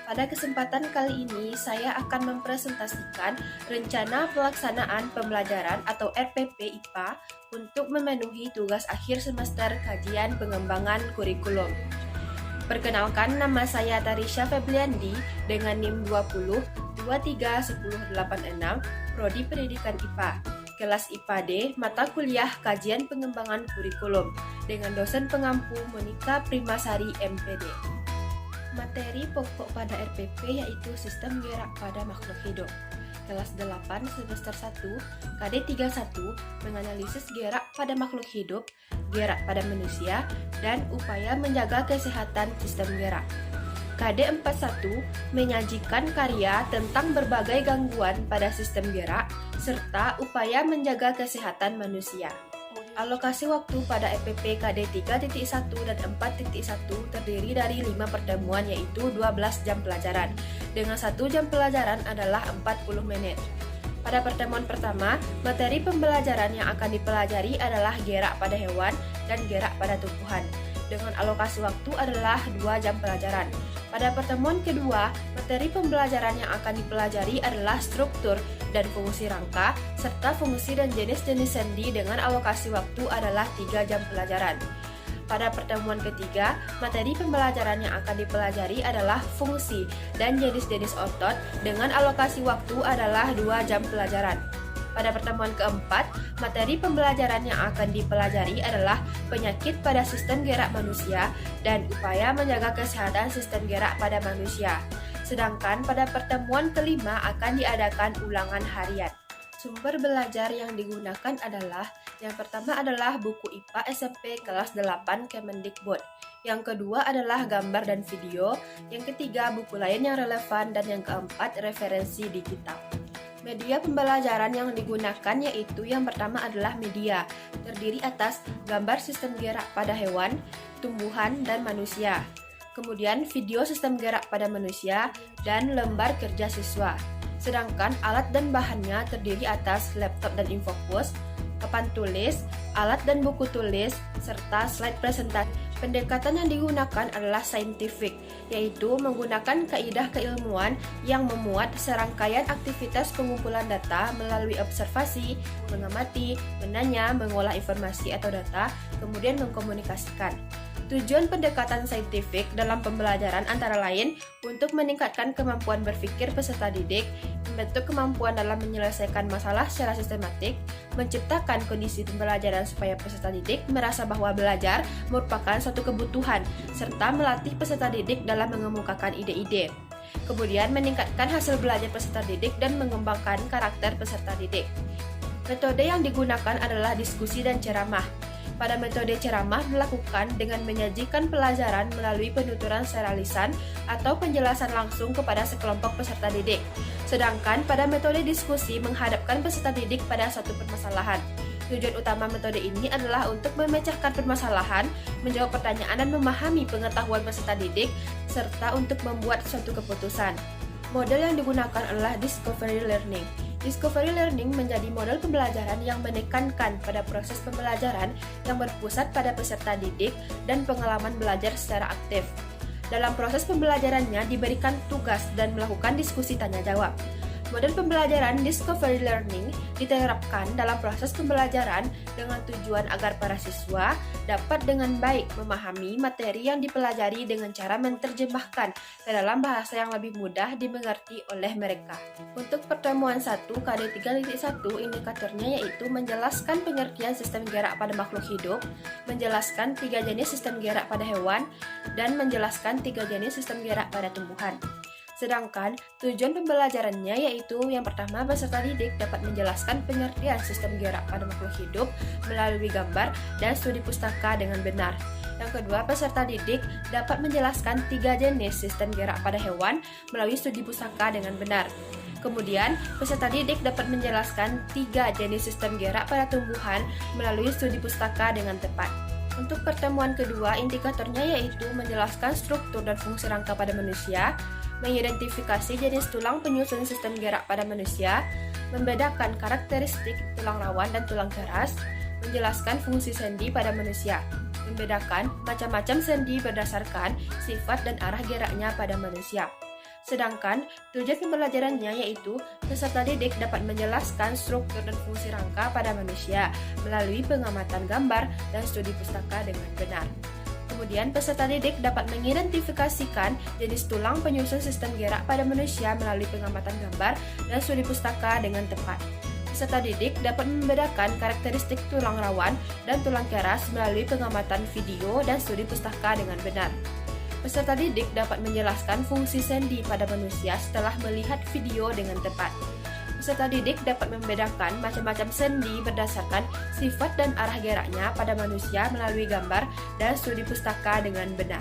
Pada kesempatan kali ini saya akan mempresentasikan rencana pelaksanaan pembelajaran atau RPP IPA untuk memenuhi tugas akhir semester kajian pengembangan kurikulum. Perkenalkan, nama saya Tarisha Febliandi dengan NIM 20 231086, Prodi Pendidikan IPA. Kelas IPA D, mata kuliah Kajian Pengembangan Kurikulum, dengan dosen pengampu Monica Primasari MPD. Materi pokok pada RPP yaitu Sistem Gerak pada Makhluk Hidup. Kelas 8 semester 1, KD 31, menganalisis gerak pada makhluk hidup, gerak pada manusia, dan upaya menjaga kesehatan sistem gerak. KD 41 menyajikan karya tentang berbagai gangguan pada sistem gerak serta upaya menjaga kesehatan manusia. Alokasi waktu pada RPP KD 3.1 dan 4.1 terdiri dari 5 pertemuan yaitu 12 jam pelajaran, dengan 1 jam pelajaran adalah 40 menit. Pada pertemuan pertama, materi pembelajaran yang akan dipelajari adalah gerak pada hewan dan gerak pada tumbuhan, dengan alokasi waktu adalah 2 jam pelajaran. Pada pertemuan kedua, materi pembelajaran yang akan dipelajari adalah struktur dan fungsi rangka, serta fungsi dan jenis-jenis sendi dengan alokasi waktu adalah 3 jam pelajaran. Pada pertemuan ketiga, materi pembelajaran yang akan dipelajari adalah fungsi dan jenis-jenis otot dengan alokasi waktu adalah 2 jam pelajaran. Pada pertemuan keempat, materi pembelajaran yang akan dipelajari adalah penyakit pada sistem gerak manusia dan upaya menjaga kesehatan sistem gerak pada manusia. Sedangkan pada pertemuan kelima akan diadakan ulangan harian. Sumber belajar yang digunakan adalah, yang pertama adalah buku IPA SMP kelas 8 Kemendikbud. Yang kedua adalah gambar dan video. Yang ketiga buku lain yang relevan, dan yang keempat referensi digital. Media pembelajaran yang digunakan yaitu yang pertama adalah media, terdiri atas gambar sistem gerak pada hewan, tumbuhan, dan manusia. Kemudian video sistem gerak pada manusia dan lembar kerja siswa. Sedangkan alat dan bahannya terdiri atas laptop dan infocus, papan tulis, alat dan buku tulis, serta slide presentasi. Pendekatan yang digunakan adalah saintifik, yaitu menggunakan kaidah keilmuan yang memuat serangkaian aktivitas pengumpulan data melalui observasi, mengamati, menanya, mengolah informasi atau data, kemudian mengkomunikasikan. Tujuan pendekatan saintifik dalam pembelajaran antara lain untuk meningkatkan kemampuan berpikir peserta didik, membentuk kemampuan dalam menyelesaikan masalah secara sistematik, menciptakan kondisi pembelajaran supaya peserta didik merasa bahwa belajar merupakan suatu kebutuhan, serta melatih peserta didik dalam mengemukakan ide-ide. Kemudian meningkatkan hasil belajar peserta didik dan mengembangkan karakter peserta didik. Metode yang digunakan adalah diskusi dan ceramah. Pada metode ceramah dilakukan dengan menyajikan pelajaran melalui penuturan secara lisan atau penjelasan langsung kepada sekelompok peserta didik. Sedangkan pada metode diskusi menghadapkan peserta didik pada suatu permasalahan. Tujuan utama metode ini adalah untuk memecahkan permasalahan, menjawab pertanyaan dan memahami pengetahuan peserta didik, serta untuk membuat suatu keputusan. Model yang digunakan adalah discovery learning. Discovery learning menjadi model pembelajaran yang menekankan pada proses pembelajaran yang berpusat pada peserta didik dan pengalaman belajar secara aktif. Dalam proses pembelajarannya diberikan tugas dan melakukan diskusi tanya jawab. Model pembelajaran discovery learning diterapkan dalam proses pembelajaran dengan tujuan agar para siswa dapat dengan baik memahami materi yang dipelajari dengan cara menerjemahkan ke dalam bahasa yang lebih mudah dimengerti oleh mereka. Untuk pertemuan 1 KD 3.1 indikatornya yaitu menjelaskan pengertian sistem gerak pada makhluk hidup, menjelaskan 3 jenis sistem gerak pada hewan, dan menjelaskan 3 jenis sistem gerak pada tumbuhan. Sedangkan tujuan pembelajarannya yaitu yang pertama peserta didik dapat menjelaskan pengertian sistem gerak pada makhluk hidup melalui gambar dan studi pustaka dengan benar. Yang kedua, peserta didik dapat menjelaskan 3 jenis sistem gerak pada hewan melalui studi pustaka dengan benar. Kemudian, peserta didik dapat menjelaskan 3 jenis sistem gerak pada tumbuhan melalui studi pustaka dengan tepat. Untuk pertemuan kedua, indikatornya yaitu menjelaskan struktur dan fungsi rangka pada manusia, mengidentifikasi jenis tulang penyusun sistem gerak pada manusia, membedakan karakteristik tulang rawan dan tulang keras, menjelaskan fungsi sendi pada manusia. membedakan macam-macam sendi berdasarkan sifat dan arah geraknya pada manusia. Sedangkan tujuan pembelajarannya yaitu peserta didik dapat menjelaskan struktur dan fungsi rangka pada manusia melalui pengamatan gambar dan studi pustaka dengan benar. Kemudian peserta didik dapat mengidentifikasikan jenis tulang penyusun sistem gerak pada manusia melalui pengamatan gambar dan studi pustaka dengan tepat. Peserta didik dapat membedakan karakteristik tulang rawan dan tulang keras melalui pengamatan video dan studi pustaka dengan benar. Peserta didik dapat menjelaskan fungsi sendi pada manusia setelah melihat video dengan tepat. Peserta didik dapat membedakan macam-macam sendi berdasarkan sifat dan arah geraknya pada manusia melalui gambar dan studi pustaka dengan benar.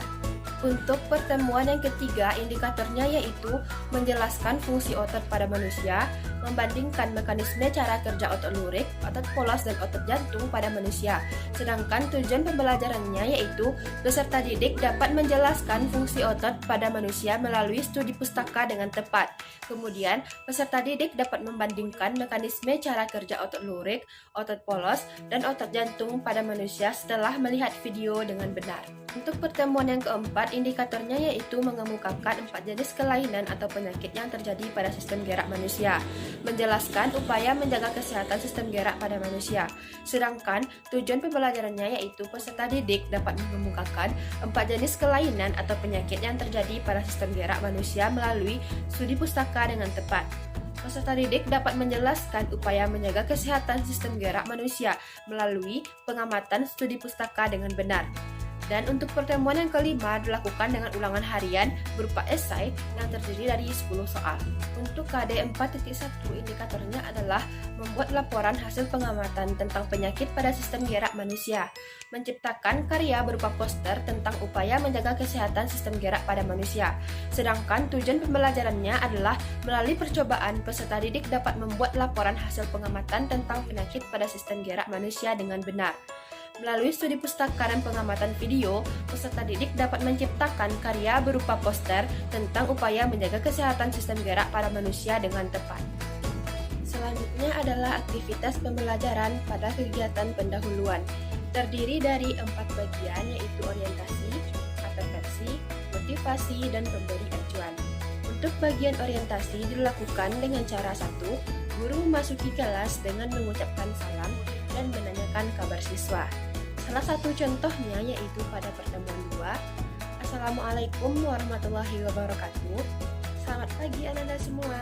Untuk pertemuan yang ketiga, indikatornya yaitu menjelaskan fungsi otot pada manusia, membandingkan mekanisme cara kerja otot lurik, otot polos, dan otot jantung pada manusia. Sedangkan tujuan pembelajarannya yaitu peserta didik dapat menjelaskan fungsi otot pada manusia melalui studi pustaka dengan tepat. Kemudian, peserta didik dapat membandingkan mekanisme cara kerja otot lurik, otot polos, dan otot jantung pada manusia setelah melihat video dengan benar. Untuk pertemuan yang keempat, indikatornya yaitu mengemukakan 4 jenis kelainan atau penyakit yang terjadi pada sistem gerak manusia, menjelaskan upaya menjaga kesehatan sistem gerak pada manusia. Sedangkan tujuan pembelajarannya yaitu peserta didik dapat mengemukakan 4 jenis kelainan atau penyakit yang terjadi pada sistem gerak manusia melalui studi pustaka dengan tepat. Peserta didik dapat menjelaskan upaya menjaga kesehatan sistem gerak manusia melalui pengamatan studi pustaka dengan benar. Dan untuk pertemuan yang kelima dilakukan dengan ulangan harian berupa esai yang terdiri dari 10 soal. Untuk KD 4.1 indikatornya adalah membuat laporan hasil pengamatan tentang penyakit pada sistem gerak manusia, menciptakan karya berupa poster tentang upaya menjaga kesehatan sistem gerak pada manusia. Sedangkan tujuan pembelajarannya adalah melalui percobaan peserta didik dapat membuat laporan hasil pengamatan tentang penyakit pada sistem gerak manusia dengan benar. Melalui studi pustaka dan pengamatan video, peserta didik dapat menciptakan karya berupa poster tentang upaya menjaga kesehatan sistem gerak pada manusia dengan tepat. Selanjutnya adalah aktivitas pembelajaran pada kegiatan pendahuluan. Terdiri dari 4 bagian yaitu orientasi, persepsi, motivasi, dan pemberi acuan. Untuk bagian orientasi dilakukan dengan cara 1, guru memasuki kelas dengan mengucapkan salam dan menanyakan kabar siswa. Salah satu contohnya yaitu pada pertemuan 2, Assalamualaikum warahmatullahi wabarakatuh. Selamat pagi anak-anak semua,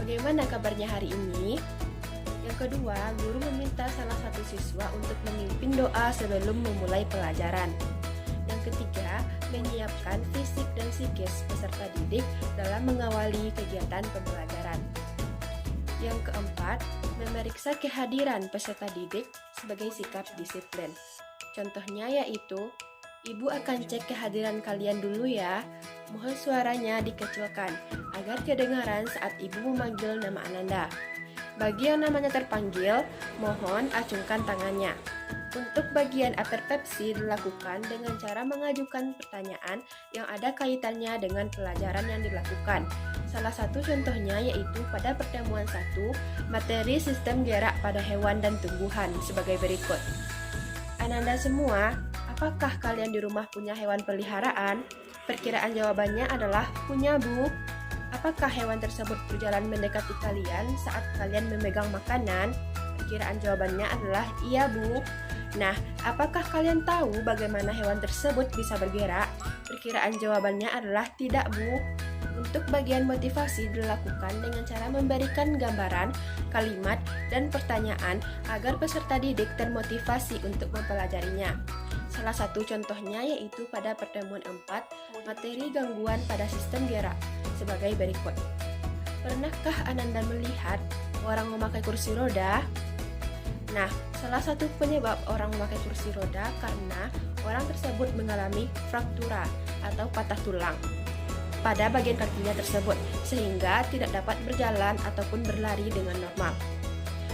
bagaimana kabarnya hari ini? Yang kedua, guru meminta salah satu siswa untuk memimpin doa sebelum memulai pelajaran. Yang ketiga, menyiapkan fisik dan psikis peserta didik dalam mengawali kegiatan pembelajaran. Yang keempat, memeriksa kehadiran peserta didik sebagai sikap disiplin. Contohnya yaitu, Ibu akan cek kehadiran kalian dulu ya. Mohon suaranya dikecilkan agar kedengaran saat Ibu memanggil nama Ananda. Bagi yang namanya terpanggil, mohon acungkan tangannya. Untuk bagian persepsi dilakukan dengan cara mengajukan pertanyaan yang ada kaitannya dengan pelajaran yang dilakukan. Salah satu contohnya yaitu pada pertemuan 1, materi sistem gerak pada hewan dan tumbuhan sebagai berikut. Ananda semua, apakah kalian di rumah punya hewan peliharaan? Perkiraan jawabannya adalah punya, Bu. Apakah hewan tersebut berjalan mendekati kalian saat kalian memegang makanan? Perkiraan jawabannya adalah iya, Bu. Nah, apakah kalian tahu bagaimana hewan tersebut bisa bergerak? Perkiraan jawabannya adalah tidak, Bu. Untuk bagian motivasi dilakukan dengan cara memberikan gambaran, kalimat, dan pertanyaan agar peserta didik termotivasi untuk mempelajarinya. Salah satu contohnya yaitu pada pertemuan 4, materi gangguan pada sistem gerak sebagai berikut. Pernahkah Ananda melihat orang memakai kursi roda? Nah, salah satu penyebab orang memakai kursi roda karena orang tersebut mengalami fraktura atau patah tulang pada bagian kakinya tersebut, sehingga tidak dapat berjalan ataupun berlari dengan normal.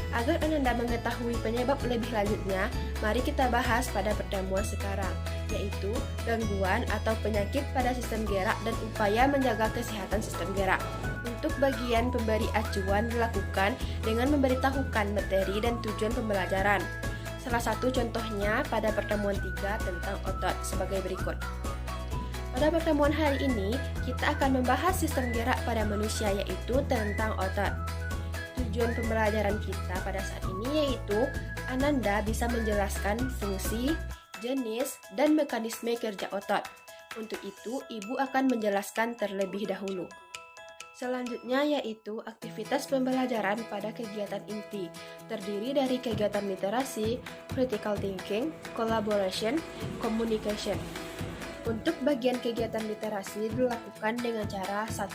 Agar Ananda mengetahui penyebab lebih lanjutnya, mari kita bahas pada pertemuan sekarang, yaitu gangguan atau penyakit pada sistem gerak dan upaya menjaga kesehatan sistem gerak. Untuk bagian pemberi acuan dilakukan dengan memberitahukan materi dan tujuan pembelajaran. Salah satu contohnya pada pertemuan 3 tentang otot sebagai berikut. Pada pertemuan hari ini, kita akan membahas sistem gerak pada manusia yaitu tentang otot. Tujuan pembelajaran kita pada saat ini yaitu Ananda bisa menjelaskan fungsi, jenis, dan mekanisme kerja otot. Untuk itu, Ibu akan menjelaskan terlebih dahulu. Selanjutnya yaitu aktivitas pembelajaran pada kegiatan inti, terdiri dari kegiatan literasi, critical thinking, collaboration, communication. Untuk bagian kegiatan literasi dilakukan dengan cara 1.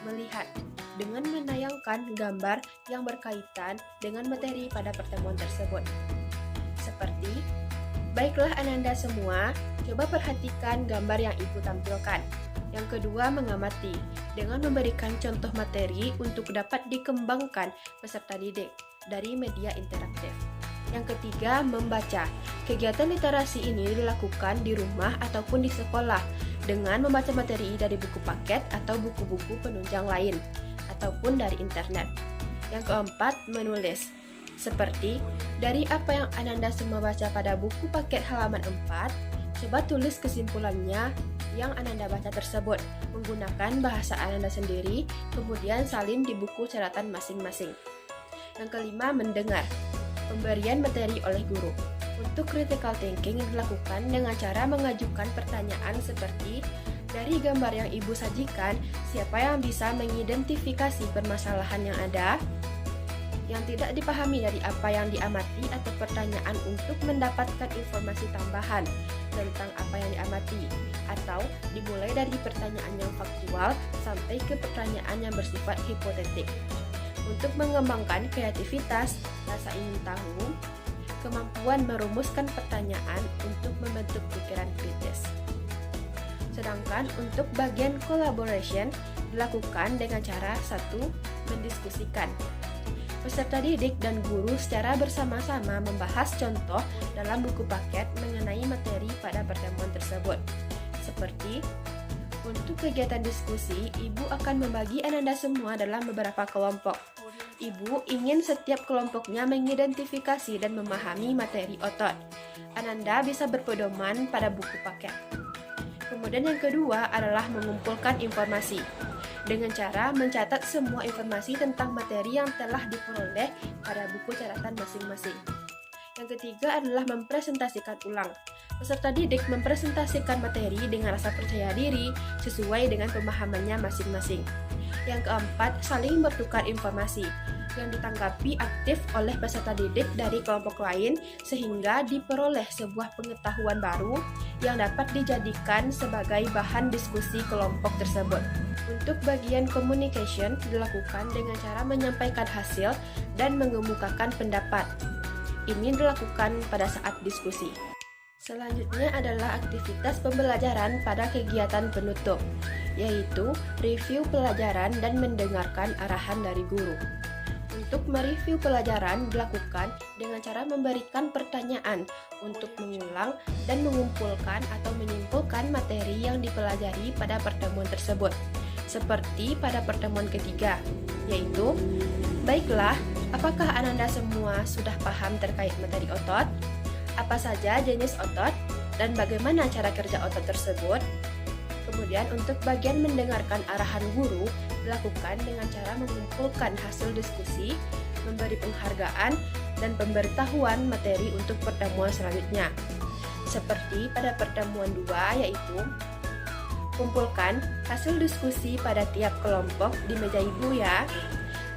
Melihat dengan menayangkan gambar yang berkaitan dengan materi pada pertemuan tersebut. Seperti, baiklah Ananda semua, coba perhatikan gambar yang Ibu tampilkan. Yang kedua, mengamati dengan memberikan contoh materi untuk dapat dikembangkan peserta didik dari media interaktif. Yang ketiga, membaca. Kegiatan literasi ini dilakukan di rumah ataupun di sekolah dengan membaca materi dari buku paket atau buku-buku penunjang lain ataupun dari internet. Yang keempat, menulis. Seperti, dari apa yang Ananda semua baca pada buku paket halaman 4, coba tulis kesimpulannya yang Ananda baca tersebut menggunakan bahasa Ananda sendiri, kemudian salin di buku catatan masing-masing. Yang kelima, mendengar. Pemberian materi oleh guru. Untuk critical thinking dilakukan dengan cara mengajukan pertanyaan seperti, dari gambar yang Ibu sajikan, siapa yang bisa mengidentifikasi permasalahan yang ada, yang tidak dipahami dari apa yang diamati atau pertanyaan untuk mendapatkan informasi tambahan tentang apa yang diamati, atau dimulai dari pertanyaan yang faktual sampai ke pertanyaan yang bersifat hipotetik. Untuk mengembangkan kreativitas, rasa ingin tahu, kemampuan merumuskan pertanyaan untuk membentuk pikiran kritis. Sedangkan untuk bagian collaboration dilakukan dengan cara 1. Mendiskusikan. Peserta didik dan guru secara bersama-sama membahas contoh dalam buku paket mengenai materi pada pertemuan tersebut. Seperti, untuk kegiatan diskusi, Ibu akan membagi Ananda semua dalam beberapa kelompok. Ibu ingin setiap kelompoknya mengidentifikasi dan memahami materi otot. Ananda bisa berpedoman pada buku paket. Kemudian yang kedua adalah mengumpulkan informasi dengan cara mencatat semua informasi tentang materi yang telah diperoleh pada buku catatan masing-masing. Yang ketiga adalah mempresentasikan ulang. Peserta didik mempresentasikan materi dengan rasa percaya diri sesuai dengan pemahamannya masing-masing. Yang keempat, saling bertukar informasi yang ditanggapi aktif oleh peserta didik dari kelompok lain sehingga diperoleh sebuah pengetahuan baru yang dapat dijadikan sebagai bahan diskusi kelompok tersebut. Untuk bagian communication dilakukan dengan cara menyampaikan hasil dan mengemukakan pendapat. Ini dilakukan pada saat diskusi. Selanjutnya adalah aktivitas pembelajaran pada kegiatan penutup, yaitu review pelajaran dan mendengarkan arahan dari guru. Untuk mereview pelajaran dilakukan dengan cara memberikan pertanyaan untuk mengulang dan mengumpulkan atau menyimpulkan materi yang dipelajari pada pertemuan tersebut. Seperti pada pertemuan ketiga, yaitu, baiklah, apakah Ananda semua sudah paham terkait materi otot? Apa saja jenis otot dan bagaimana cara kerja otot tersebut? Kemudian untuk bagian mendengarkan arahan guru dilakukan dengan cara mengumpulkan hasil diskusi, memberi penghargaan, dan pemberitahuan materi untuk pertemuan selanjutnya. Seperti pada pertemuan 2 yaitu, kumpulkan hasil diskusi pada tiap kelompok di meja Ibu ya.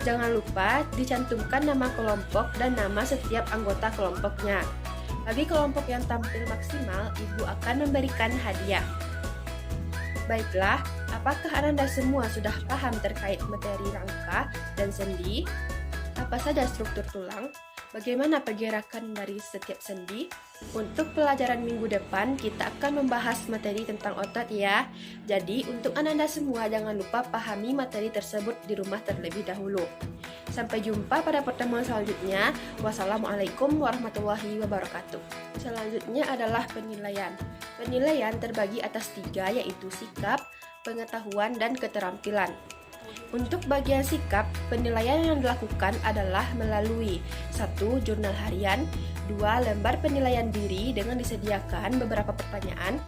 Jangan lupa dicantumkan nama kelompok dan nama setiap anggota kelompoknya. Bagi kelompok yang tampil maksimal, Ibu akan memberikan hadiah. Baiklah, apakah Ananda semua sudah paham terkait materi rangka dan sendi? Apa saja struktur tulang? Bagaimana pergerakan dari setiap sendi? Untuk pelajaran minggu depan, kita akan membahas materi tentang otot ya. Jadi, untuk Ananda semua jangan lupa pahami materi tersebut di rumah terlebih dahulu. Sampai jumpa pada pertemuan selanjutnya. Wassalamualaikum warahmatullahi wabarakatuh. Selanjutnya adalah penilaian. Penilaian terbagi atas 3 yaitu sikap, pengetahuan, dan keterampilan. Untuk bagian sikap, penilaian yang dilakukan adalah melalui 1. Jurnal harian, 2. Lembar penilaian diri dengan disediakan beberapa pertanyaan.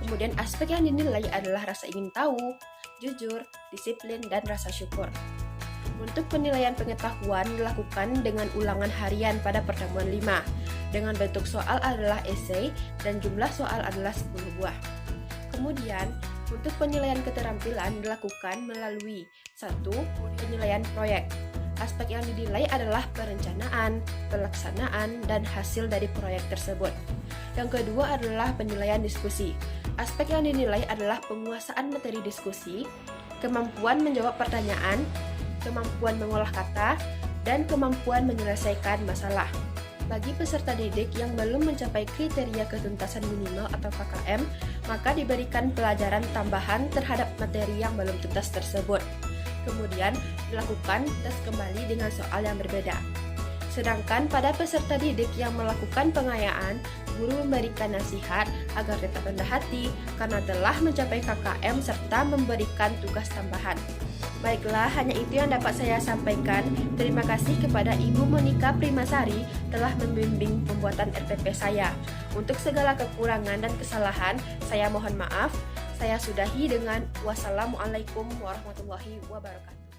Kemudian aspek yang dinilai adalah rasa ingin tahu, jujur, disiplin, dan rasa syukur. Untuk penilaian pengetahuan dilakukan dengan ulangan harian pada pertemuan 5. Dengan bentuk soal adalah esai dan jumlah soal adalah 10 buah. Kemudian, untuk penilaian keterampilan dilakukan melalui 1. Penilaian proyek. Aspek yang dinilai adalah perencanaan, pelaksanaan, dan hasil dari proyek tersebut. Yang kedua adalah penilaian diskusi. Aspek yang dinilai adalah penguasaan materi diskusi, kemampuan menjawab pertanyaan, kemampuan mengolah kata, dan kemampuan menyelesaikan masalah. Bagi peserta didik yang belum mencapai kriteria ketuntasan minimal atau KKM, maka diberikan pelajaran tambahan terhadap materi yang belum tuntas tersebut. Kemudian, dilakukan tes kembali dengan soal yang berbeda. Sedangkan pada peserta didik yang melakukan pengayaan, guru memberikan nasihat agar tetap rendah hati karena telah mencapai KKM serta memberikan tugas tambahan. Baiklah, hanya itu yang dapat saya sampaikan. Terima kasih kepada Ibu Monika Primasari telah membimbing pembuatan RPP saya. Untuk segala kekurangan dan kesalahan, saya mohon maaf. Saya sudahi dengan wassalamualaikum warahmatullahi wabarakatuh.